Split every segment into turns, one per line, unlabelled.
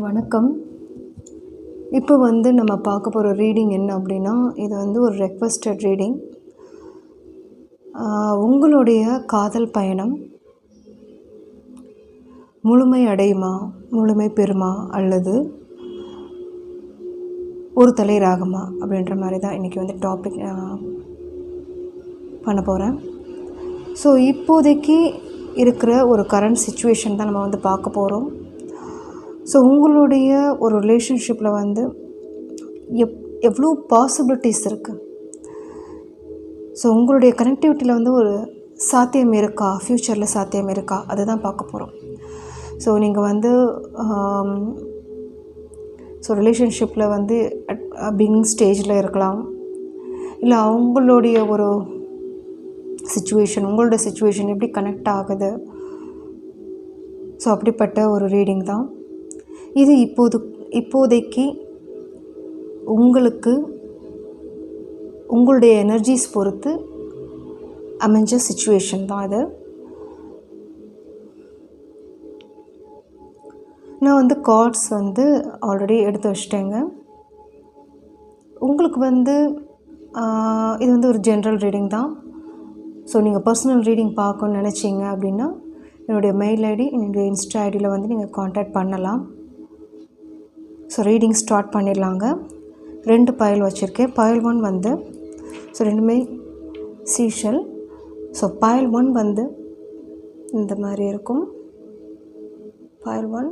வணக்கம். இப்போ நம்ம பார்க்க போகிற ரீடிங் என்ன அப்படின்னா, இது ஒரு ரெக்வெஸ்டட் ரீடிங். உங்களுடைய காதல் பயணம் முழுமை அடையுமா, முழுமை பெறுமா, அல்லது ஒரு தலை ராகமா அப்படின்ற மாதிரி தான் இன்றைக்கி டாபிக் பண்ண போகிறேன். ஸோ இப்போதைக்கு இருக்கிற ஒரு கரண்ட் சிச்சுவேஷன் தான் நம்ம பார்க்க போகிறோம். ஸோ உங்களுடைய ஒரு ரிலேஷன்ஷிப்பில் எவ்வளோ பாசிபிலிட்டிஸ் இருக்குது. ஸோ உங்களுடைய கனெக்டிவிட்டியில் ஒரு சாத்தியம் இருக்கா, ஃப்யூச்சரில் சாத்தியம் இருக்கா, அதுதான் பார்க்க போகிறோம். ஸோ நீங்கள் ஸோ ரிலேஷன்ஷிப்பில் பிகினிங் ஸ்டேஜில் இருக்கலாம், இல்லை அவங்களுடைய ஒரு சிச்சுவேஷன், உங்களோட சிச்சுவேஷன் எப்படி கனெக்ட் ஆகுது. ஸோ அப்படிப்பட்ட ஒரு ரீடிங் தான் இது. இப்போதைக்கு உங்களுக்கு உங்களுடைய எனர்ஜிஸ் பொறுத்து அமைஞ்ச சிச்சுவேஷன் தான் இது. நான் கார்ட்ஸ் ஆல்ரெடி எடுத்து வச்சிட்டேங்க. உங்களுக்கு இது ஒரு ஜென்ரல் ரீடிங் தான். ஸோ நீங்கள் பர்சனல் ரீடிங் பார்க்கணுன்னு நினச்சிங்க அப்படின்னா என்னுடைய மெயில் ஐடி, என்னுடைய இன்ஸ்டா ஐடியில் நீங்கள் காண்டாக்ட் பண்ணலாம். ஸோ ரீடிங் ஸ்டார்ட் பண்ணிடலாங்க. 2 பைல் வச்சுருக்கேன். பைல் 1 ஸோ ரெண்டுமே சீஷல். ஸோ பைல் 1 இந்த மாதிரி இருக்கும். பைல் 1,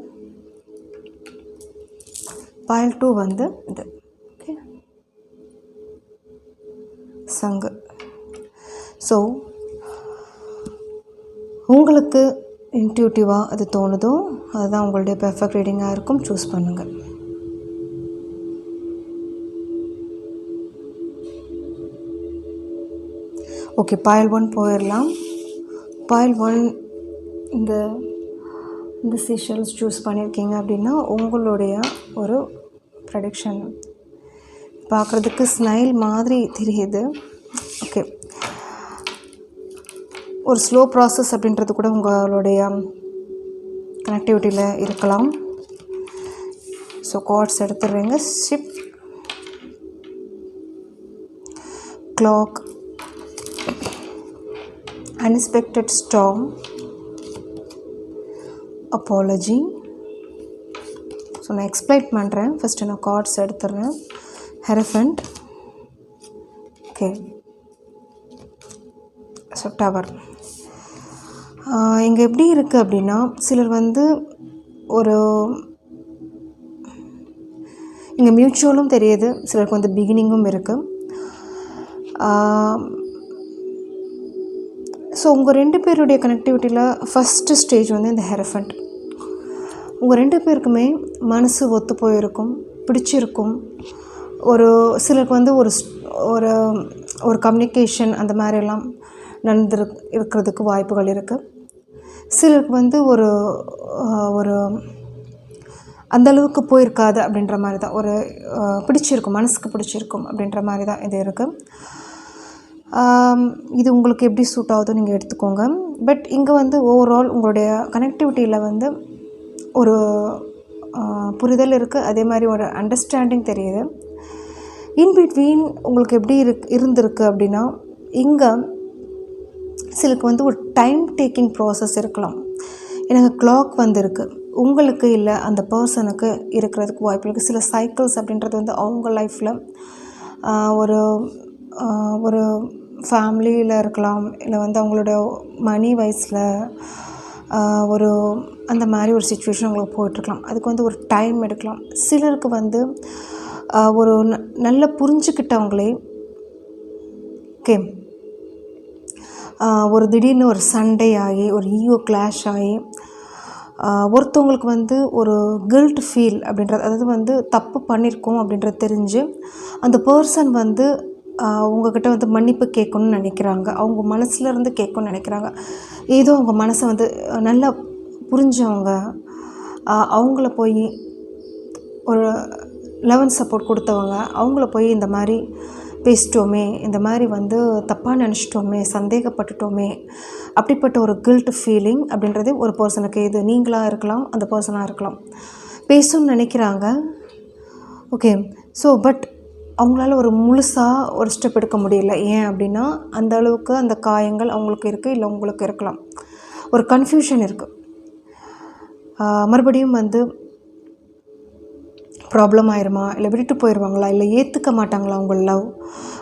பைல் 2 இது. ஓகே, சங்கு. ஸோ உங்களுக்கு இன்ட்யூட்டிவாக அது தோணுதோ அதுதான் உங்களுடைய பெர்ஃபெக்ட் ரீடிங்காக இருக்கும். சூஸ் பண்ணுங்கள். ஓகே, பைல் 1 போயிடலாம். பைல் 1 இந்த சீஷல்ஸ் சூஸ் பண்ணியிருக்கீங்க அப்படின்னா உங்களுடைய ஒரு ப்ரடிக்ஷன் பார்க்குறதுக்கு ஸ்னைல் மாதிரி தெரியுது. ஓகே, ஒரு ஸ்லோ ப்ராசஸ் அப்படின்றது கூட உங்களுடைய கனெக்டிவிட்டியில் இருக்கலாம். ஸோ கார்ட்ஸ் எடுத்துடுறீங்க. Ship, clock, unexpected storm, apology. So நான் எக்ஸ்பிளைன் பண்ணுறேன். ஃபஸ்ட்டு நான் கார்ட்ஸ் எடுத்துடுறேன். ஹெரஃபண்ட். Okay, so tower. இங்கே எப்படி இருக்குது அப்படின்னா, சிலர் ஒரு இங்கே மியூச்சுவலும் தெரியுது, சிலருக்கு பிகினிங்கும் இருக்குது. ஸோ உங்கள் 2 பேருடைய கனெக்டிவிட்டியில் ஃபஸ்ட்டு ஸ்டேஜ் இந்த ஹெரஃபண்ட். உங்கள் 2 பேருக்குமே மனசு ஒத்து போயிருக்கும், பிடிச்சிருக்கும். ஒரு சிலருக்கு ஒரு ஒரு ஒரு கம்யூனிகேஷன் அந்த மாதிரியெல்லாம் இருக்கிறதுக்கு வாய்ப்புகள் இருக்குது. சிலருக்கு ஒரு ஒரு அந்தளவுக்கு போயிருக்காது அப்படின்ற மாதிரி தான், ஒரு பிடிச்சிருக்கும், மனசுக்கு பிடிச்சிருக்கும் அப்படின்ற மாதிரி தான் இது இருக்குது. இது உங்களுக்கு எப்படி சூட் ஆகுதோ நீங்கள் எடுத்துக்கோங்க. பட் இங்கே ஓவரால் உங்களுடைய கனெக்டிவிட்டியில் ஒரு புரிதல் இருக்குது, அதே மாதிரி ஒரு அண்டர்ஸ்டாண்டிங் தெரியுது. இன்பிட்வீன் உங்களுக்கு எப்படி இருந்திருக்கு அப்படின்னா, இங்கே சிலருக்கு ஒரு டைம் டேக்கிங் ப்ராசஸ் இருக்கலாம். எனக்கு கிளாக் இருக்குது, உங்களுக்கு இல்லை அந்த பர்சனுக்கு இருக்கிறதுக்கு வாய்ப்பு இருக்குது. சில சைக்கிள்ஸ் அப்படின்றது அவங்க லைஃப்பில் ஒரு ஒரு ஃபேமிலியில் இருக்கலாம், இல்லை அவங்களோட மணி வயசில் ஒரு அந்த மாதிரி ஒரு சுச்சுவேஷன் உங்களுக்கு போயிட்டுருக்கலாம். அதுக்கு ஒரு டைம் எடுக்கலாம். சிலருக்கு ஒரு நல்ல புரிஞ்சுக்கிட்டவங்களே ஓகே ஒரு திடீர்னு ஒரு சண்டே ஆகி, ஒரு ஈகோ கிளாஷ் ஆகி, ஒருத்தவங்களுக்கு ஒரு கில்ட் ஃபீல் அப்படின்றது, அதாவது தப்பு பண்ணியிருக்கோம் அப்படின்றது தெரிஞ்சு அந்த பர்சன் உங்கள்கிட்ட மன்னிப்பு கேட்கணும்னு நினைக்கிறாங்க. அவங்க மனசுலேருந்து கேட்கணும்னு நினைக்கிறாங்க. ஏதோ அவங்க மனசை நல்லா புரிஞ்சவங்க அவங்கள போய் ஒரு லவ் அண்ட் சப்போர்ட் கொடுத்தவங்க அவங்கள போய் இந்த மாதிரி பேசிட்டோமே, இந்த மாதிரி தப்பாக நினச்சிட்டோமே, சந்தேகப்பட்டுட்டோமே, அப்படிப்பட்ட ஒரு கில்ட் ஃபீலிங் அப்படின்றது ஒரு பர்சனுக்கு, இது நீங்களாக இருக்கலாம், அந்த பர்சனாக இருக்கலாம். பேசணும்னு நினைக்கிறாங்க. ஓகே. ஸோ பட் அவங்களால ஒரு முழுசாக ஒரு ஸ்டெப் எடுக்க முடியல. ஏன் அப்படின்னா அந்த அளவுக்கு அந்த காயங்கள் அவங்களுக்கு இருக்குது, இல்லை உங்களுக்கு இருக்கலாம். ஒரு கன்ஃபியூஷன் இருக்குது. மறுபடியும் வந்து ப்ராப்ளம் ஆயிருமா, இல்லை விட்டுட்டு போயிடுவாங்களா, இல்லை ஏற்றுக்க மாட்டாங்களா அவங்க லவ்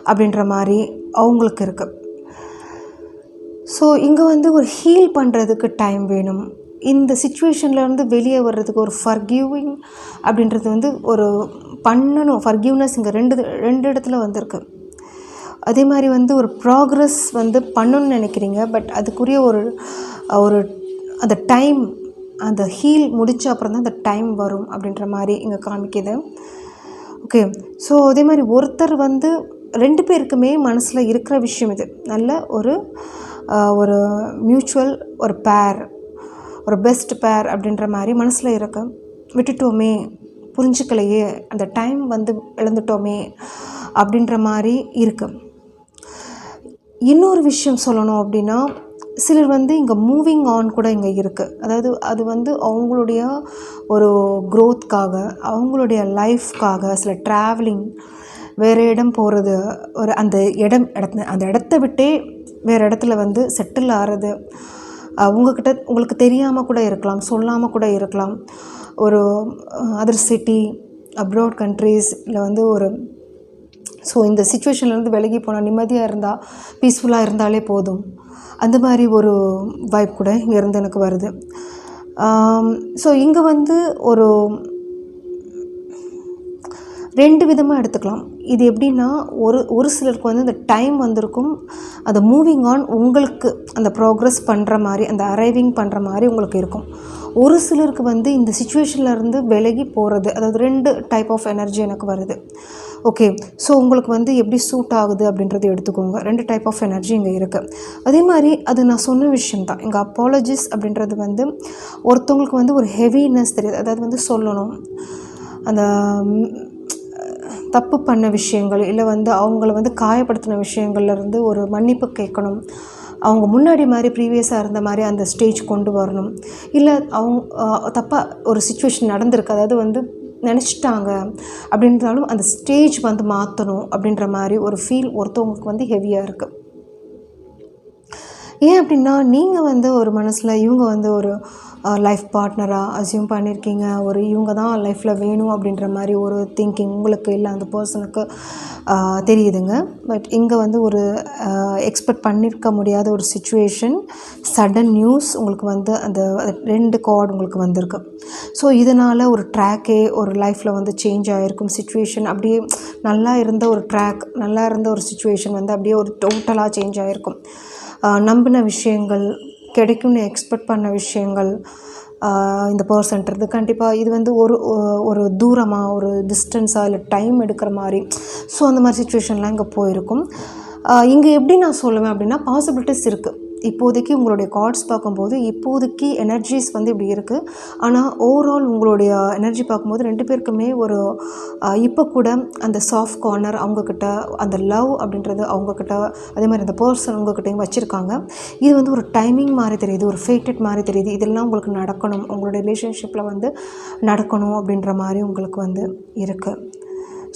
அப்படின்ற மாதிரி அவங்களுக்கு இருக்குது. ஸோ இங்கே வந்து ஒரு ஹீல் பண்ணுறதுக்கு டைம் வேணும். இந்த சிச்சுவேஷன்லேருந்து வெளியே வர்றதுக்கு ஒரு ஃபர்கிவிங் அப்படின்றது வந்து ஒரு பண்ணணும். ஃபர்கிவ்னஸ் இங்கே ரெண்டு இடத்துல வந்திருக்கு. அதே மாதிரி வந்து ஒரு ப்ராக்ரஸ் வந்து பண்ணணும்னு நினைக்கிறீங்க. பட் அதுக்குரிய ஒரு அந்த டைம், அந்த ஹீல் முடித்த அப்புறம் தான் அந்த டைம் வரும் அப்படின்ற மாதிரி இங்கே காமிக்குது. ஓகே. ஸோ அதே மாதிரி ஒருத்தர் வந்து 2 பேருக்குமே மனசில் இருக்கிற விஷயம் இது. நல்ல ஒரு மியூச்சுவல் ஒரு பேர், ஒரு பெஸ்ட் பேர் அப்படின்ற மாதிரி மனசில் இருக்க. விட்டுட்டோமே, புரிஞ்சுக்கலையே, அந்த டைம் வந்து இழந்துட்டோமே அப்படின்ற மாதிரி இருக்குது. இன்னொரு விஷயம் சொல்லணும் அப்படின்னா, சிலர் வந்து இங்கே மூவிங் ஆன் கூட இங்கே இருக்குது. அதாவது அது வந்து அவங்களுடைய ஒரு க்ரோத்காக, அவங்களுடைய லைஃப்காக சில ட்ராவலிங், வேறு இடம் போகிறது, அந்த இடத்த விட்டே வேறு இடத்துல வந்து செட்டில் ஆகிறது. உங்களுக்கு தெரியாமல் கூட இருக்கலாம், சொல்லாமல் கூட இருக்கலாம். ஒரு அதர் சிட்டி, அப்ராட் கண்ட்ரீஸ், இல்லை வந்து ஸோ இந்த சிச்சுவேஷன்லேருந்து விலகி போனால் நிம்மதியாக இருந்தால், பீஸ்ஃபுல்லாக இருந்தாலே போதும். அந்த மாதிரி ஒரு வைப் கூட இங்கேருந்து எனக்கு வருது. ஸோ இங்கே வந்து ஒரு 2 விதமாக எடுத்துக்கலாம். இது எப்படின்னா, ஒரு சிலருக்கு வந்து அந்த டைம் வந்திருக்கும், அந்த மூவிங் ஆன் உங்களுக்கு அந்த ப்ராக்ரஸ் பண்ணுற மாதிரி, அந்த அரைவிங் பண்ணுற மாதிரி உங்களுக்கு இருக்கும். ஒரு சிலருக்கு வந்து இந்த சிச்சுவேஷன்லேருந்து விலகி போகிறது, அதாவது 2 டைப் ஆஃப் எனர்ஜி எனக்கு வருது. ஓகே. ஸோ உங்களுக்கு வந்து எப்படி சூட் ஆகுது அப்படின்றது எடுத்துக்கோங்க. 2 டைப் ஆஃப் எனர்ஜி இங்கே இருக்குது. அதே மாதிரி அது நான் சொன்ன விஷயம் தான். இங்கே அப்பாலஜிஸ் அப்படின்றது வந்து ஒருத்தவங்களுக்கு வந்து ஒரு ஹெவினஸ் தெரியுது. அதாவது வந்து சொல்லணும், அந்த தப்பு பண்ண விஷயங்கள், இல்லை வந்து அவங்கள வந்து காயப்படுத்தின விஷயங்கள்லேருந்து ஒரு மன்னிப்பு கேட்கணும். அவங்க முன்னாடி மாதிரி ப்ரீவியஸாக இருந்த மாதிரி அந்த ஸ்டேஜ் கொண்டு வரணும். இல்லை அவங்க தப்பாக ஒரு சிச்சுவேஷன் நடந்திருக்கு, அதாவது வந்து நினச்சிட்டாங்க அப்படின்றாலும் அந்த ஸ்டேஜ் வந்து மாற்றணும் அப்படின்ற மாதிரி ஒரு ஃபீல் ஒருத்தவங்களுக்கு வந்து ஹெவியாக இருக்குது. ஏன் அப்படின்னா, நீங்கள் வந்து ஒரு மனசில் இவங்க வந்து ஒரு லைஃப் பார்ட்னராக அஸ்யூம் பண்ணியிருக்கீங்க. இவங்க தான் லைஃப்பில் வேணும் அப்படின்ற மாதிரி ஒரு திங்கிங் உங்களுக்கு இல்லை, அந்த பர்சனுக்கு தெரியுதுங்க. பட் இங்கே வந்து ஒரு எக்ஸ்பெக்ட் பண்ணியிருக்க முடியாத ஒரு சிச்சுவேஷன், சடன் நியூஸ் உங்களுக்கு வந்து அந்த 2 கார்டு உங்களுக்கு வந்திருக்கு. ஸோ இதனால் ஒரு ட்ராக்கே ஒரு லைஃப்பில் வந்து சேஞ்ச் ஆகிருக்கும். சிச்சுவேஷன் அப்படியே நல்லா இருந்த ஒரு ட்ராக், நல்லா இருந்த ஒரு சிச்சுவேஷன் வந்து அப்படியே ஒரு டோட்டலாக சேஞ்ச் ஆகிருக்கும். நம்பின விஷயங்கள், கிடைக்கும்னு எக்ஸ்பெக்ட் பண்ண விஷயங்கள் இந்த பர்சன்றது கண்டிப்பாக இது வந்து ஒரு தூரமாக, ஒரு டிஸ்டன்ஸாக, இல்லை டைம் எடுக்கிற மாதிரி, ஸோ அந்த மாதிரி சிச்சுவேஷன்லாம் இங்கே போயிருக்கும். இங்கே எப்படி நான் சொல்லுவேன் அப்படின்னா, பாசிபிலிட்டிஸ் இருக்குது. இப்போதைக்கு உங்களுடைய கார்ட்ஸ் பார்க்கும்போது இப்போதைக்கு எனர்ஜிஸ் வந்து இப்படி இருக்குது. ஆனால் ஓவரால் உங்களுடைய எனர்ஜி பார்க்கும்போது 2 பேருக்குமே இப்போ கூட அந்த சாஃப்ட் கார்னர் அவங்கக்கிட்ட, அந்த லவ் அப்படின்றது அவங்கக்கிட்ட, அதே மாதிரி அந்த பர்சன் உங்கள்கிட்டையும் வச்சுருக்காங்க. இது வந்து ஒரு டைமிங் மாதிரி தெரியுது, ஒரு ஃபேட்டட் மாதிரி தெரியுது. இதெல்லாம் உங்களுக்கு நடக்கணும், உங்களுடைய ரிலேஷன்ஷிப்பில் வந்து நடக்கணும் அப்படின்ற மாதிரி உங்களுக்கு வந்து இருக்குது.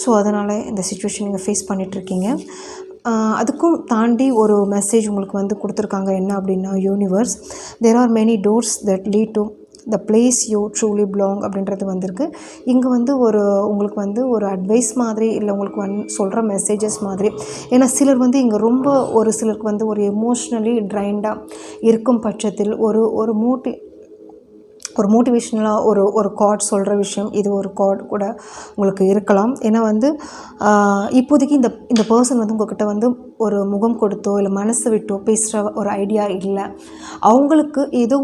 ஸோ அதனால் இந்த சிச்சுவேஷன் நீங்கள் ஃபேஸ் பண்ணிகிட்ருக்கீங்க. அதுக்கும் தாண்டி ஒரு மெசேஜ் உங்களுக்கு வந்து கொடுத்துருக்காங்க. என்ன அப்படின்னா, universe, there are many doors that lead to the place you truly belong அப்படின்றது வந்திருக்கு. இங்கே வந்து உங்களுக்கு வந்து ஒரு அட்வைஸ் மாதிரி, இல்லை உங்களுக்கு சொல்கிற மெசேஜஸ் மாதிரி. ஏன்னா சிலர் வந்து இங்கே ரொம்ப ஒரு சிலருக்கு வந்து ஒரு எமோஷ்னலி ட்ரைண்டாக இருக்கும் பட்சத்தில் ஒரு மோட்டிவேஷ்னலாக ஒரு கார்ட் சொல்கிற விஷயம், இது ஒரு கார்டு கூட உங்களுக்கு இருக்கலாம். ஏன்னா வந்து இப்போதைக்கு இந்த பர்சன் வந்து உங்கள்கிட்ட வந்து ஒரு முகம் கொடுத்தோ இல்லை மனசு விட்டோ பேசுகிற ஒரு ஐடியா இல்லை. அவங்களுக்கு ஏதோ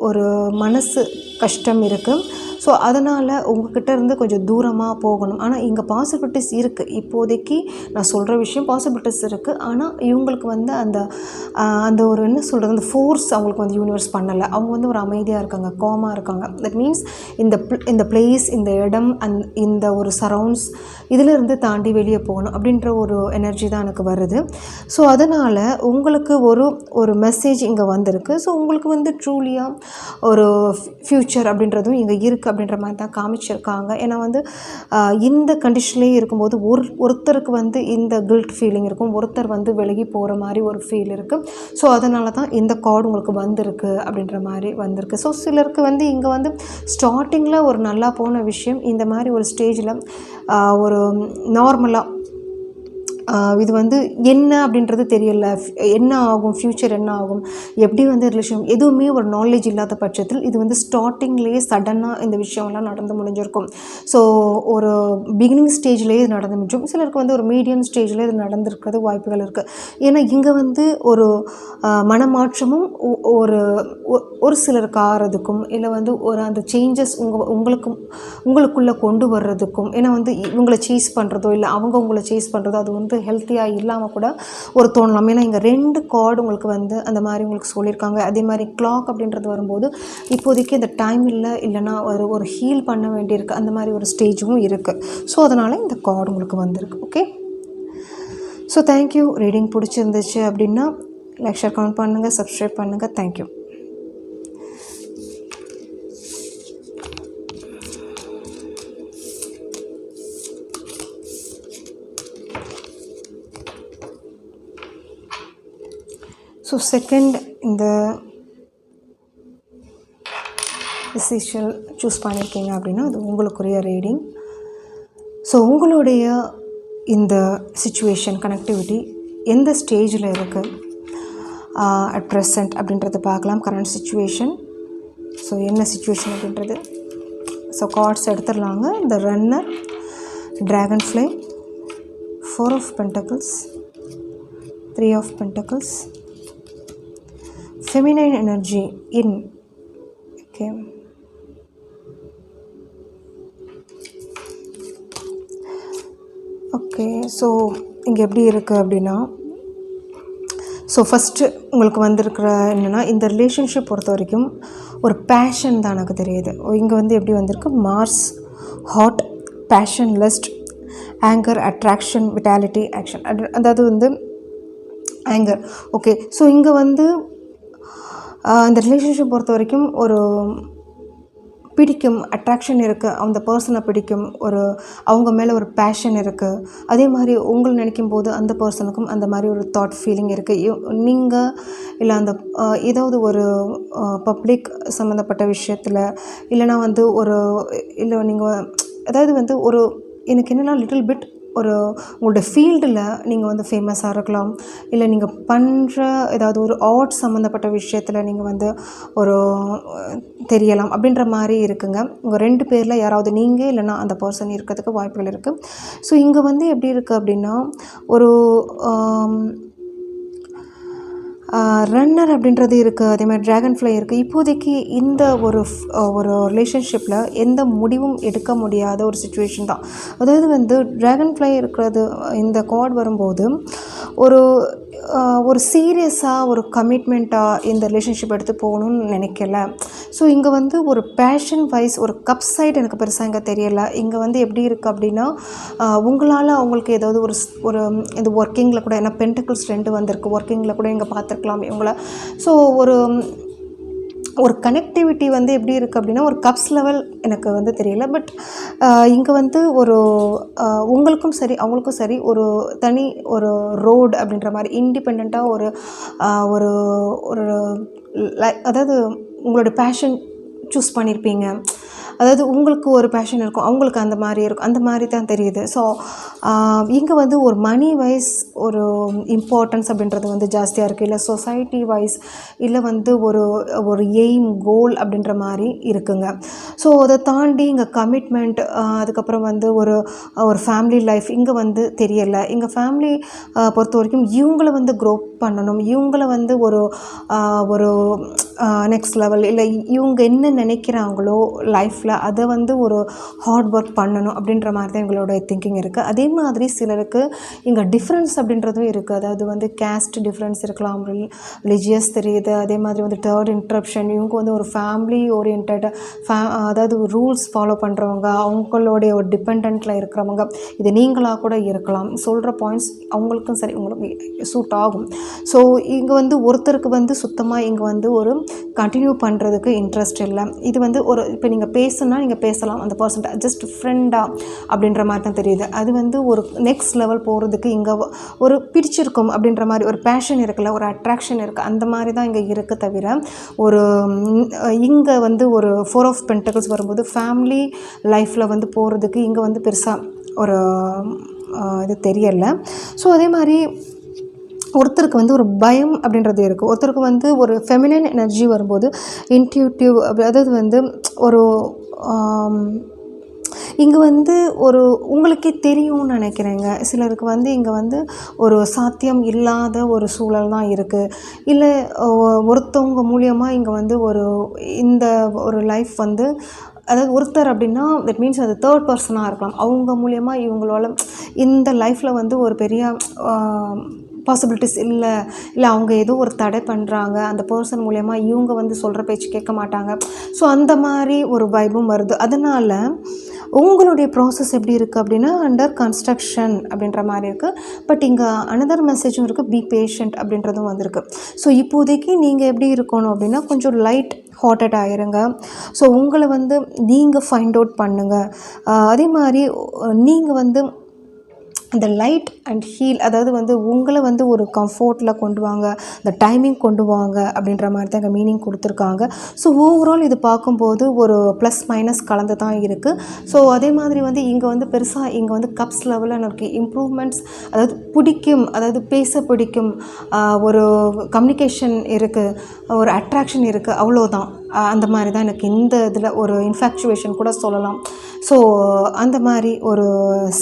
ஒரு மனசு கஷ்டம் இருக்குது. ஸோ அதனால் உங்கள்கிட்ட இருந்து கொஞ்சம் தூரமாக போகணும். ஆனால் இங்கே பாசிபிலிட்டிஸ் இருக்குது. இப்போதைக்கு நான் சொல்கிற விஷயம் பாசிபிலிட்டிஸ் இருக்குது. ஆனால் இவங்களுக்கு வந்து அந்த ஒரு என்ன சொல்கிறது, அந்த ஃபோர்ஸ் அவங்களுக்கு வந்து யூனிவர்ஸ் பண்ணலை. அவங்க வந்து ஒரு அமைதியாக இருக்காங்க, காமாக இருக்காங்க. இருக்காங்க. தட் மீன்ஸ் இந்த பிளேஸ், இந்த இடம், இந்த ஒரு சரவுண்ட்ஸ் இதிலிருந்து தாண்டி வெளியே போகணும் அப்படின்ற ஒரு எனர்ஜி தான் எனக்கு வருது. ஸோ அதனால் உங்களுக்கு ஒரு மெசேஜ் இங்கே வந்திருக்கு. ஸோ உங்களுக்கு வந்து ட்ரூலியாக ஒரு ஃப்யூச்சர் அப்படின்றதும் இங்கே இருக்குது அப்படின்ற மாதிரி தான் காமிச்சிருக்காங்க. ஏன்னா வந்து இந்த கண்டிஷன்லேயே இருக்கும்போது ஒருத்தருக்கு வந்து இந்த கில்ட் ஃபீலிங் இருக்கும், ஒருத்தர் வந்து விலகி போகிற மாதிரி ஒரு ஃபீல் இருக்குது. ஸோ அதனால தான் இந்த கார்டு உங்களுக்கு வந்திருக்கு அப்படின்ற மாதிரி வந்திருக்கு. ஸோ சிலருக்கு வந்து இங்கே வந்து ஸ்டார்டிங்கில் ஒரு நல்லா போன விஷயம் இந்த மாதிரி ஒரு ஸ்டேஜில் ஒரு நார்மலாக இது வந்து என்ன அப்படின்றது தெரியல, என்ன ஆகும், ஃப்யூச்சர் என்ன ஆகும், எப்படி வந்து ரிலேஷன் எதுவுமே ஒரு நாலேஜ் இல்லாத பட்சத்தில் இது வந்து ஸ்டார்டிங்லேயே சடனாக இந்த விஷயம்லாம் நடந்து முடிஞ்சிருக்கும். ஸோ ஒரு பிகினிங் ஸ்டேஜ்லேயே இது நடந்து முடிஞ்சும். சிலருக்கு வந்து ஒரு மீடியம் ஸ்டேஜில் இது நடந்திருக்கிறது வாய்ப்புகள் இருக்குது. ஏன்னா இங்கே வந்து ஒரு மனமாற்றமும் ஒரு சிலருக்கு ஆகிறதுக்கும் இல்லை வந்து ஒரு அந்த சேஞ்சஸ் உங்களுக்குள்ளே கொண்டு வர்றதுக்கும், ஏன்னா வந்து இவங்களை சேஸ் பண்ணுறதோ இல்லை அவங்க உங்களை சேஸ் பண்ணுறதோ அது வந்து ஹெல்த்தியாக இல்லாமல் கூட ஒரு தோணலாம். ஏன்னா இங்கே 2 கார்டு உங்களுக்கு வந்து அந்த மாதிரி உங்களுக்கு சொல்லியிருக்காங்க. அதே மாதிரி கிளாக் அப்படின்றது வரும்போது இப்போதைக்கு இந்த டைம் இல்லைன்னா ஒரு ஹீல் பண்ண வேண்டியிருக்கு, அந்த மாதிரி ஒரு ஸ்டேஜும் இருக்குது. ஸோ அதனால் இந்த கார்டு உங்களுக்கு வந்திருக்கு. Okay, so thank you. ரீடிங் பிடிச்சிருந்துச்சு அப்படின்னா லைக், ஷேர், கமெண்ட் பண்ணுங்கள், சப்ஸ்கிரைப் பண்ணுங்கள். தேங்க்யூ. ஸோ செகண்ட் இந்த டிசிஷன் சூஸ் பண்ணியிருக்கீங்க அப்படின்னா அது உங்களுக்குரிய ரீடிங். ஸோ உங்களுடைய இந்த சிச்சுவேஷன் கனெக்டிவிட்டி எந்த ஸ்டேஜில் இருக்குது அட் ப்ரெசண்ட் அப்படின்றத பார்க்கலாம். கரண்ட் சிச்சுவேஷன், ஸோ என்ன சிச்சுவேஷன் அப்படின்றது. ஸோ கார்ட்ஸ் எடுத்துடலாங்க. The runner, dragonfly, 4 of Pentacles, 3 of Pentacles, feminine energy in. Okay, okay. So இங்கே எப்படி இருக்குது அப்படின்னா, ஸோ ஃபஸ்ட்டு உங்களுக்கு வந்திருக்கிற என்னென்னா இந்த ரிலேஷன்ஷிப் பொறுத்த வரைக்கும் ஒரு பேஷன் தான் எனக்கு தெரியுது. இங்கே வந்து எப்படி வந்திருக்கு, Mars, hot, passion, lust, anger, attraction, vitality, action. அதாவது வந்து ஆங்கர். ஓகே, ஸோ இங்கே வந்து இந்த ரிலேஷன்ஷிப் பொறுத்த வரைக்கும் ஒரு பிடிக்கும், அட்ராக்ஷன் இருக்குது, அந்த பர்சனை பிடிக்கும், அவங்க மேலே ஒரு பேஷன் இருக்குது. அதே மாதிரி உங்களை நினைக்கும் போது அந்த பர்சனுக்கும் அந்த மாதிரி ஒரு தாட் ஃபீலிங் இருக்குது. நீங்கள் இல்லை அந்த ஏதாவது ஒரு பப்ளிக் சம்மந்தப்பட்ட விஷயத்தில் இல்லைனா வந்து இல்லை நீங்கள் அதாவது வந்து எனக்கு என்னென்னா லிட்டில் பிட் உங்களோட ஃபீல்டில் நீங்கள் வந்து ஃபேமஸாக இருக்கலாம், இல்லை நீங்கள் பண்ணுற ஏதாவது ஒரு ஆர்ட் சம்மந்தப்பட்ட விஷயத்தில் நீங்கள் வந்து தெரியலாம் அப்படின்ற மாதிரி இருக்குங்க. உங்கள் 2 பேரில் யாராவது நீங்கள் இல்லைனா அந்த பர்சன் இருக்கிறதுக்கு வாய்ப்புகள் இருக்குது. ஸோ இங்கே வந்து எப்படி இருக்குது அப்படின்னா ரன்னர் அப்படின்றது இருக்குது, அதே மாதிரி ட்ராகன் ஃப்ளை இருக்குது. இப்போதைக்கு இந்த ஒரு ரிலேஷன்ஷிப்பில் எந்த முடிவும் எடுக்க முடியாத ஒரு சிச்சுவேஷன் தான். அதாவது வந்து ட்ராகன் ஃப்ளை இருக்கிறது இந்த கார்டு வரும்போது ஒரு சீரியஸாக ஒரு கமிட்மெண்ட்டாக இந்த ரிலேஷன்ஷிப் எடுத்து போகணும்னு நினைக்கல. ஸோ இங்கே வந்து ஒரு பேஷன் வைஸ் ஒரு கப் சைட் எனக்கு பெருசாக இங்கே தெரியலை. இங்கே வந்து எப்படி இருக்குது அப்படின்னா உங்களால் அவங்களுக்கு ஏதாவது ஒரு இந்த ஒர்க்கிங்கில் கூட, ஏன்னா பென்டக்கிள்ஸ் 2 வந்திருக்கு, ஒர்க்கிங்கில் கூட இங்கே பார்த்துருக்கலாம் இவங்கள. ஸோ ஒரு கனெக்டிவிட்டி வந்து எப்படி இருக்குது அப்படின்னா ஒரு கப்ஸ் லெவல் எனக்கு வந்து தெரியல. பட் இங்கே வந்து உங்களுக்கும் சரி அவங்களுக்கும் சரி ஒரு தனி ரோடு அப்படின்ற மாதிரி இண்டிபெண்ட்டாக அதாவது உங்களோட பேஷன் சூஸ் பண்ணியிருப்பீங்க. அதாவது உங்களுக்கு ஒரு பேஷன் இருக்கும், அவங்களுக்கு அந்த மாதிரி இருக்கும், அந்த மாதிரி தான் தெரியுது. ஸோ இங்கே வந்து ஒரு மணி வைஸ் ஒரு இம்பார்ட்டன்ஸ் அப்படின்றது வந்து ஜாஸ்தியாக இருக்குது, இல்லை சொசைட்டி வைஸ், இல்லை வந்து ஒரு எய்ம் கோல் அப்படின்ற மாதிரி இருக்குங்க. ஸோ அதை தாண்டி இங்கே கமிட்மெண்ட், அதுக்கப்புறம் வந்து ஒரு ஃபேமிலி லைஃப் இங்கே வந்து தெரியலை. இங்கே ஃபேமிலி பொறுத்த வரைக்கும் இவங்களை வந்து க்ரோ பண்ணணும், இவங்கள வந்து ஒரு ஒரு நெக்ஸ்ட் லெவல் இல்லை இவங்க என்ன நினைக்கிறாங்களோ லைஃப்பில் அதை வந்து ஒரு ஹார்ட் ஒர்க் பண்ணணும் அப்படின்ற மாதிரி தான் எங்களோட திங்கிங் இருக்குது. அதே மாதிரி சிலருக்கு இங்கே டிஃப்ரென்ஸ் அப்படின்றதும் இருக்குது. அதாவது வந்து கேஸ்ட் டிஃப்ரென்ஸ் இருக்கலாம், ரிலிஜியஸ் தெரியுது. அதே மாதிரி வந்து தேர்ட் இன்ட்ரப்ஷன், இவங்க வந்து ஒரு ஃபேமிலி ஓரியன்ட் அதாவது ரூல்ஸ் ஃபாலோ பண்ணுறவங்க, அவங்களுடைய ஒரு டிபெண்டில் இருக்கிறவங்க, இது நீங்களாக கூட இருக்கலாம். சொல்கிற பாயிண்ட்ஸ் அவங்களுக்கும் சரி உங்களுக்கு சூட் ஆகும். ஸோ இங்கே வந்து ஒருத்தருக்கு வந்து சுத்தமாக இங்கே வந்து ஒரு கண்டினியூ பண்ணுறதுக்கு இன்ட்ரெஸ்ட் இல்லை. இது வந்து ஒரு இப்போ நீங்கள் பேசுனா நீங்கள் பேசலாம், அந்த பர்சன்ட் ஜஸ்ட் ஃப்ரெண்டாக அப்படின்ற மாதிரி தான் தெரியுது. அது வந்து ஒரு நெக்ஸ்ட் லெவல் போகிறதுக்கு இங்கே ஒரு பிடிச்சிருக்கும் அப்படின்ற மாதிரி ஒரு பேஷன் இருக்குல்ல, ஒரு அட்ராக்ஷன் இருக்குது, அந்த மாதிரி தான் இங்கே இருக்குது. தவிர ஒரு இங்கே வந்து ஒரு 4 ஆஃப் பென்டக்கிள்ஸ் வரும்போது ஃபேமிலி லைஃப்பில் வந்து போகிறதுக்கு இங்கே வந்து பெருசாக ஒரு இது தெரியலை. ஸோ அதே மாதிரி ஒருத்தருக்கு வந்து ஒரு பயம் அப்படின்றது இருக்குது. ஒருத்தருக்கு வந்து ஒரு ஃபெமினைன் எனர்ஜி வரும்போது இன்ட்யூட்டிவ், அதாவது வந்து ஒரு இங்கே வந்து ஒரு உங்களுக்கே தெரியும்னு நினைக்கிறேங்க. சிலருக்கு வந்து இங்கே வந்து ஒரு சாத்தியம் இல்லாத ஒரு சூழல் தான் இருக்குது. இல்லை ஒருத்தவங்க மூலியமாக இங்கே வந்து இந்த ஒரு லைஃப் வந்து, அதாவது ஒருத்தர் அப்படின்னா தட் மீன்ஸ் அது தேர்ட் பர்சனாக இருக்கலாம். அவங்க மூலியமாக இவங்களால இந்த லைஃப்பில் வந்து ஒரு பெரிய பாசிபிலிட்டிஸ் இல்லை அவங்க ஏதோ ஒரு தடை பண்ணுறாங்க, அந்த பர்சன் மூலயமா இவங்க வந்து சொல்கிற பேச்சு கேட்க மாட்டாங்க. ஸோ அந்த மாதிரி ஒரு வைபும் வருது. அதனால் உங்களுடைய ப்ராசஸ் எப்படி இருக்குது அப்படின்னா அண்டர் கன்ஸ்ட்ரக்ஷன் அப்படின்ற மாதிரி இருக்குது. பட் இங்கே அனதர் மெசேஜும் இருக்குது, பி பேஷண்ட் அப்படின்றதும் வந்திருக்கு. ஸோ இப்போதைக்கு நீங்கள் எப்படி இருக்கணும் அப்படின்னா கொஞ்சம் லைட் ஹார்ட்டட் ஆயிருங்க. ஸோ உங்களை வந்து நீங்கள் ஃபைண்ட் அவுட் பண்ணுங்கள். அதே மாதிரி நீங்கள் வந்து அந்த லைட் அண்ட் ஹீல், அதாவது வந்து உங்களை வந்து ஒரு கம்ஃபோர்ட்டில் கொண்டு வாங்க, இந்த டைமிங் கொண்டு வாங்க அப்படின்ற மாதிரி தான் இங்கே மீனிங் கொடுத்துருக்காங்க. ஸோ ஓவரால் இது பார்க்கும்போது ஒரு ப்ளஸ் மைனஸ் கலந்து தான் இருக்குது. ஸோ அதே மாதிரி வந்து இங்கே வந்து பெருசாக இங்கே வந்து கப்ஸ் லெவலில் எனக்கு இம்ப்ரூவ்மெண்ட்ஸ், அதாவது பிடிக்கும், அதாவது பேச பிடிக்கும், ஒரு கம்யூனிகேஷன் இருக்குது, ஒரு அட்ராக்ஷன் இருக்குது, அவ்வளோதான். அந்த மாதிரி தான் எனக்கு இந்த இதில் ஒரு இன்ஃபேக்சுவேஷன் கூட சொல்லலாம். ஸோ அந்த மாதிரி ஒரு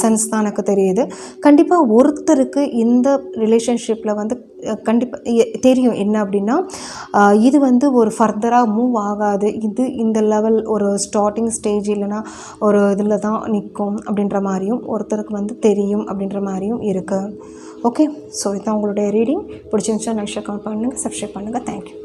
சென்ஸ் தான் எனக்கு தெரியுது. கண்டிப்பாக ஒருத்தருக்கு இந்த ரிலேஷன்ஷிப்பில் வந்து கண்டிப்பாக தெரியும் என்ன அப்படின்னா இது வந்து ஒரு ஃபர்தராக மூவ் ஆகாது, இது இந்த லெவல் ஒரு ஸ்டார்டிங் ஸ்டேஜ் இல்லைன்னா ஒரு இதில் தான் நிற்கும் அப்படின்ற மாதிரியும் ஒருத்தருக்கு வந்து தெரியும் அப்படின்ற மாதிரியும் இருக்குது. ஓகே, ஸோ இதுதான் உங்களுடைய ரீடிங். பிடிச்சிருந்துச்சா லைக் ஷேர் கமெண்ட் பண்ணுங்கள், சப்ஸ்கிரைப் பண்ணுங்கள். தேங்க்யூ.